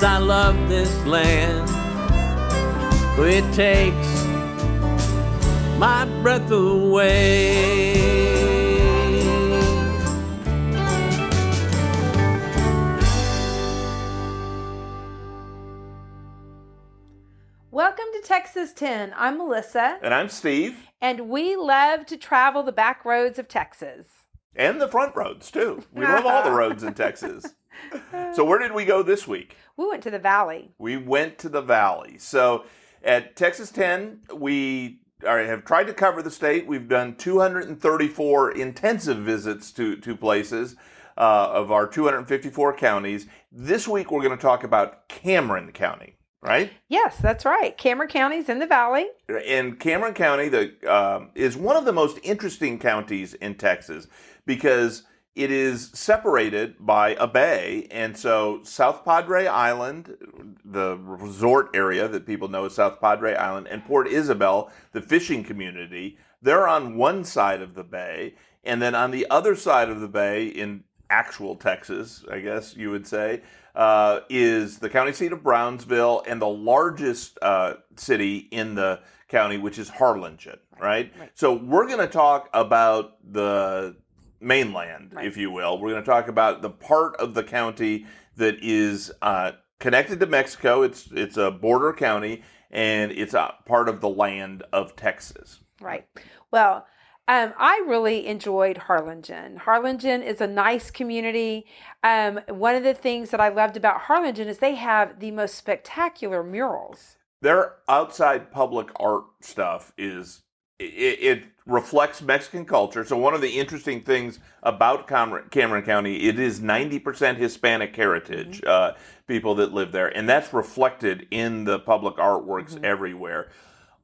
Yes, I love this land. It takes my breath away. Welcome to Texas 10. I'm Melissa. And I'm Steve. And we love to travel the back roads of Texas. And the front roads, too. We love all the roads in Texas. So where did we go this week? We went to the Valley. We went to the Valley. So at Texas 10, we have tried to cover the state. We've done 234 intensive visits to places of our 254 counties. This week we're going to talk about Cameron County. Right? Yes, that's right. Cameron County's in the Valley. And Cameron County is one of the most interesting counties in Texas because it is separated by a bay. And so South Padre Island, the resort area that people know as South Padre Island, and Port Isabel, the fishing community, they're on one side of the bay. And then on the other side of the bay in actual Texas, I guess you would say, is the county seat of Brownsville and the largest city in the county, which is Harlingen, right? So we're going to talk about the mainland, if you will. We're going to talk about the part of the county that is connected to Mexico. It's a border county, and it's a part of the land of Texas. Right. Well, I really enjoyed Harlingen. Harlingen is a nice community. One of the things that I loved about Harlingen is they have the most spectacular murals. Their outside public art stuff it reflects Mexican culture. So one of the interesting things about Cameron County, it is 90% Hispanic heritage, people that live there. And that's reflected in the public artworks everywhere.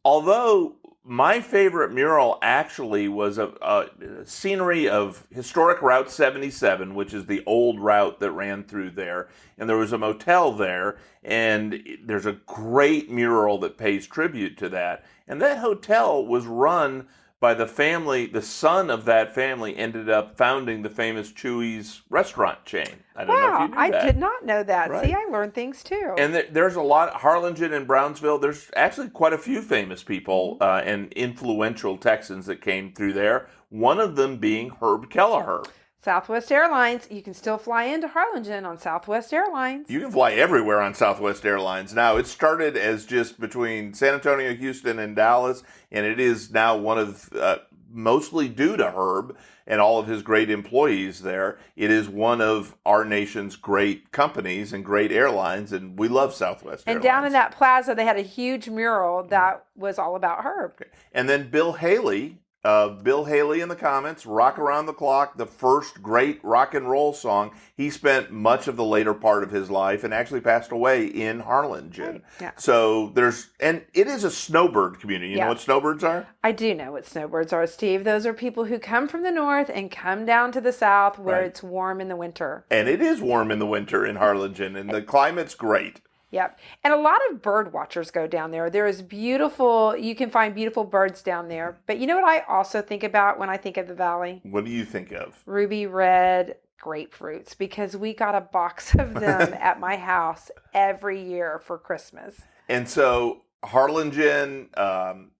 Although my favorite mural actually was a scenery of historic Route 77, which is the old route that ran through there. And there was a motel there, and there's a great mural that pays tribute to that. And that hotel was run by the family. The son of that family ended up founding the famous Chuy's restaurant chain. I don't know if you knew that. I did not know that. Right. See, I learned things too. And there's a lot, Harlingen and Brownsville, there's actually quite a few famous people and influential Texans that came through there. One of them being Herb Kelleher. Southwest Airlines, you can still fly into Harlingen on Southwest Airlines. You can fly everywhere on Southwest Airlines now. It started as just between San Antonio, Houston, and Dallas, and it is now one of, mostly due to Herb and all of his great employees there, it is one of our nation's great companies and great airlines, and we love Southwest Airlines. And down in that plaza, they had a huge mural that was all about Herb. Okay. And then Bill Haley in the comments, Rock Around the Clock, the first great rock and roll song. He spent much of the later part of his life and actually passed away in Harlingen. Right. Yeah. So and it is a snowbird community. You know what snowbirds are? I do know what snowbirds are, Steve. Those are people who come from the north and come down to the south where it's warm in the winter. And it is warm in the winter in Harlingen, and the climate's great. Yep. And a lot of bird watchers go down there. There is you can find beautiful birds down there. But you know what I also think about when I think of the Valley? What do you think of? Ruby red grapefruits, because we got a box of them at my house every year for Christmas. And so Harlingen,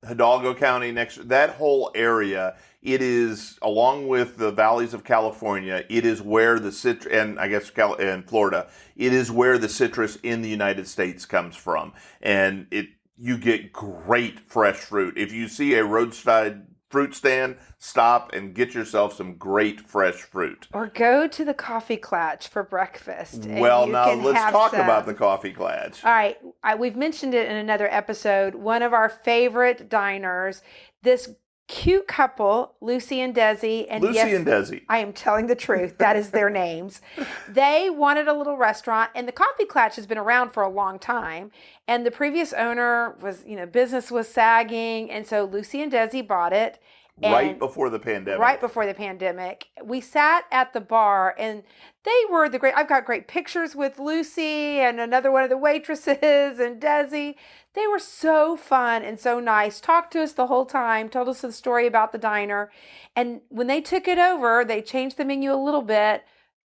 Hidalgo County, that whole area, it is, along with the valleys of California, it is where the citrus, and I guess and Florida, it is where the citrus in the United States comes from. And you get great fresh fruit. If you see a roadside fruit stand, stop and get yourself some great fresh fruit. Or go to the Coffee Klatch for breakfast. Well, now let's talk about the Coffee Klatch. All right. We've mentioned it in another episode. One of our favorite diners, this cute couple, Lucy and Desi. And Lucy and Desi. I am telling the truth. That is their names. They wanted a little restaurant, and the Coffee Klatch has been around for a long time. And the previous owner was, business was sagging. And so Lucy and Desi bought it. Right before the pandemic. Right before the pandemic. We sat at the bar, and they were I've got great pictures with Lucy and another one of the waitresses and Desi. They were so fun and so nice. Talked to us the whole time, told us the story about the diner. And when they took it over, they changed the menu a little bit.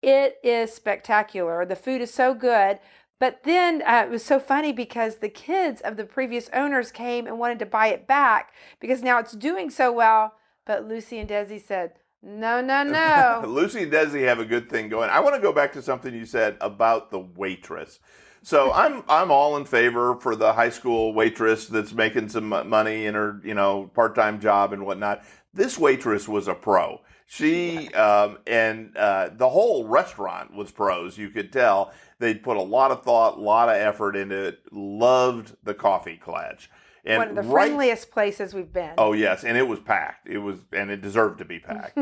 It is spectacular. The food is so good. But then it was so funny because the kids of the previous owners came and wanted to buy it back because now it's doing so well. But Lucy and Desi said, no, no, no. Lucy and Desi have a good thing going. I want to go back to something you said about the waitress. So I'm all in favor for the high school waitress that's making some money in her, part-time job and whatnot. This waitress was a pro. She and the whole restaurant was pros. You could tell they'd put a lot of thought, a lot of effort into it. Loved the coffee clutch. And one of the friendliest places we've been. Oh yes, and it was packed. And it deserved to be packed.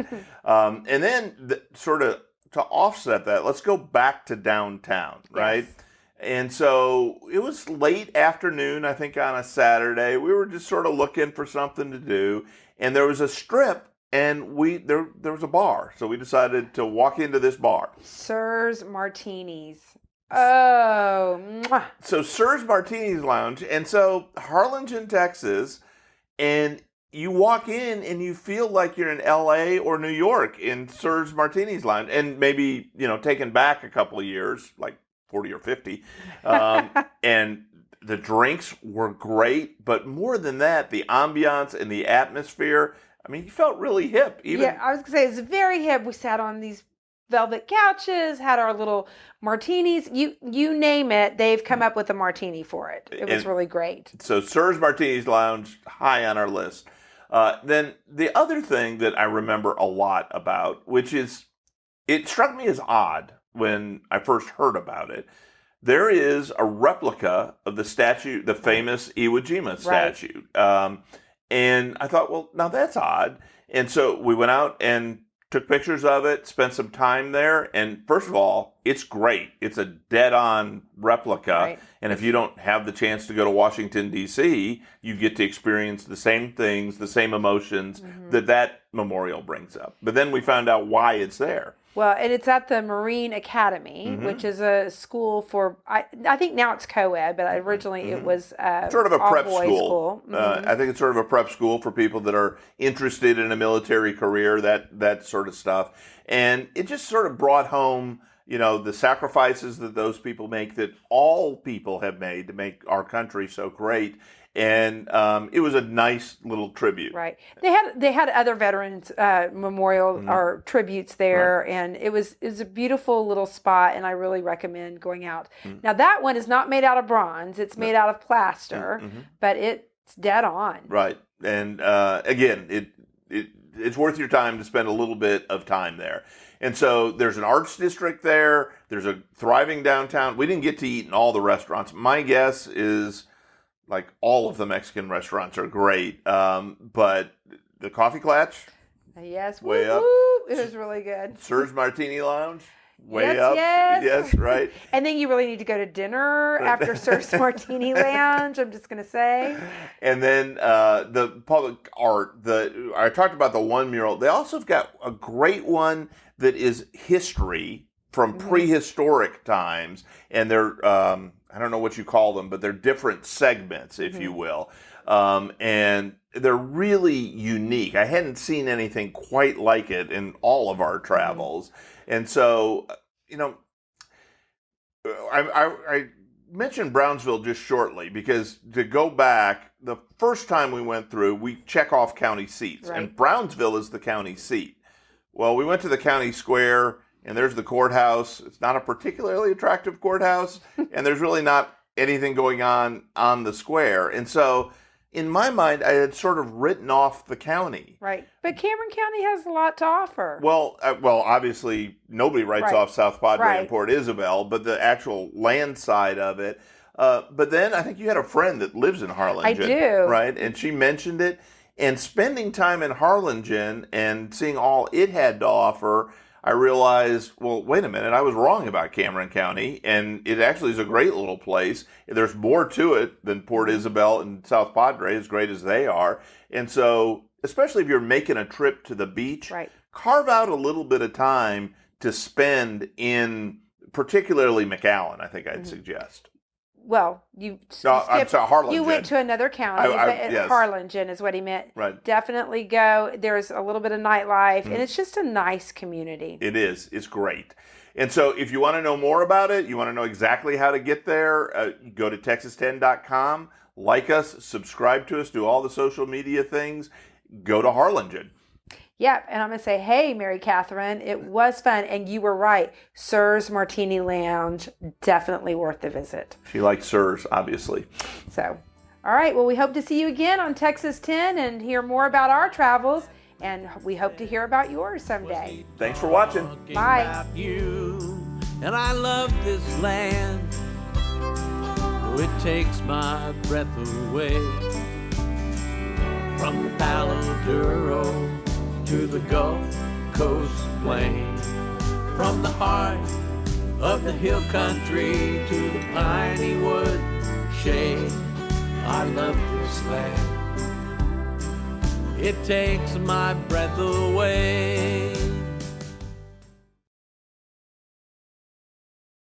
And then sort of to offset that, let's go back to downtown, right? Yes. And so it was late afternoon, I think on a Saturday. We were just sort of looking for something to do, and there was a strip, and there was a bar. So we decided to walk into this bar. Sir's Martinis. Oh, mwah. So Sir's Martinis Lounge, and so Harlingen, Texas, and you walk in and you feel like you're in LA or New York in Sir's Martinis Lounge, and maybe, taken back a couple of years, like 40 or 50. And the drinks were great, but more than that, the ambiance and the atmosphere, I mean, you felt really hip. Yeah, I was going to say, it's very hip. We sat on these velvet couches, had our little martinis. You name it, they've come up with a martini for it. It was really great. So Sir's Martinis Lounge, high on our list. Then the other thing that I remember a lot about, which is, it struck me as odd when I first heard about it. There is a replica of the statue, the famous Iwo Jima statue. Right. And I thought, well, now that's odd. And so we went out and took pictures of it, spent some time there. And first of all, it's great. It's a dead-on replica. Right. And if you don't have the chance to go to Washington, D.C., you get to experience the same things, the same emotions that memorial brings up. But then we found out why it's there. Well, and it's at the Marine Academy, which is a school for, I think now it's co-ed, but originally it was sort of a prep school. I think it's sort of a prep school for people that are interested in a military career, that sort of stuff. And it just sort of brought home, the sacrifices that those people make, that all people have made to make our country so great. And it was a nice little tribute. Right. They had other veterans memorial or tributes there, and it was a beautiful little spot, and I really recommend going out. Now that one is not made out of bronze; it's made out of plaster, but it's dead on. Right. And again, it's worth your time to spend a little bit of time there. And so there's an arts district there. There's a thriving downtown. We didn't get to eat in all the restaurants. My guess is, like, all of the Mexican restaurants are great, but the Coffee Clutch, yes, way up. It was really good. Sir's Martini Lounge, way up. Yes, right. And then you really need to go to dinner after Sir's Martini Lounge, I'm just going to say. And then the public art, I talked about the one mural. They also have got a great one that is history from prehistoric times, and they're I don't know what you call them, but they're different segments, if you will. And they're really unique. I hadn't seen anything quite like it in all of our travels. And so, I mentioned Brownsville just shortly because, to go back, the first time we went through, we check off county seats. Right. And Brownsville is the county seat. Well, we went to the county square, and there's the courthouse. It's not a particularly attractive courthouse, and there's really not anything going on the square. And so, in my mind, I had sort of written off the county. Right. But Cameron County has a lot to offer. Well, obviously, nobody writes off South Padre and Port Isabel, but the actual land side of it. But then I think you had a friend that lives in Harlingen. I do. Right? And she mentioned it. And spending time in Harlingen and seeing all it had to offer, I realized, well, wait a minute, I was wrong about Cameron County, and it actually is a great little place. There's more to it than Port Isabel and South Padre, as great as they are. And so, especially if you're making a trip to the beach, carve out a little bit of time to spend in particularly McAllen, I think I'd suggest. well, you No, I'm skipped. sorry, Harlingen. You went to another county, but yes. Harlingen is what he meant. Right. Definitely go. There's a little bit of nightlife, and it's just a nice community. It is. It's great. And so if you want to know more about it, you want to know exactly how to get there, go to texas10.com, like us, subscribe to us, do all the social media things, go to Harlingen. Yep, and I'm going to say, hey, Mary Catherine, it was fun, and you were right. Sir's Martini Lounge, definitely worth the visit. She likes Sir's, obviously. So, all right, well, we hope to see you again on Texas 10 and hear more about our travels, and we hope to hear about yours someday. Thanks for watching. Bye. About you, and I love this land. Oh, it takes my breath away. From the Palo Duro to the Gulf Coast plain, from the heart of the hill country to the piney wood shade. I love this land. It takes my breath away.